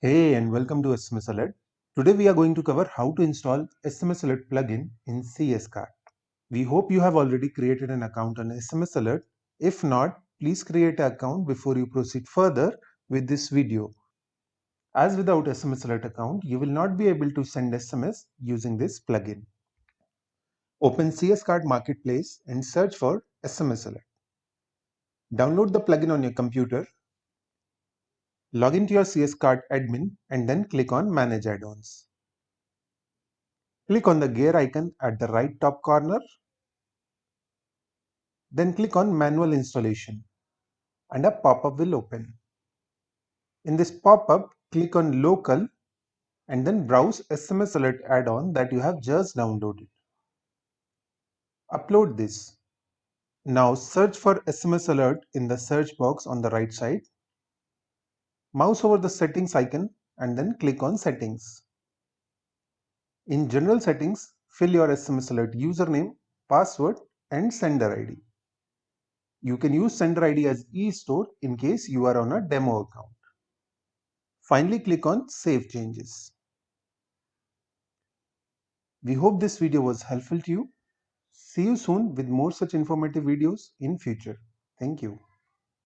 Hey and welcome to SMS Alert. Today we are going to cover how to install SMS Alert plugin in cscart. We hope you have already created an account on SMS Alert. If not, please create an account before you proceed further with this video. As without SMS Alert account, you will not be able to send SMS using this plugin. Open cscart marketplace and search for SMS Alert. Download the plugin on your computer. Log into your cscart admin and then click on Manage Add-ons. Click on the gear icon at the right top corner. Then click on Manual Installation and a pop-up will open. In this pop-up, click on Local and then browse SMS Alert add-on that you have just downloaded. Upload this. Now search for SMS Alert in the search box on the right side. Mouse over the settings icon and then click on Settings. In General Settings, fill your SMS Alert username, password and sender ID. You can use sender ID as eStore in case you are on a demo account. Finally, click on Save Changes. We hope this video was helpful to you. See you soon with more such informative videos in future. Thank you.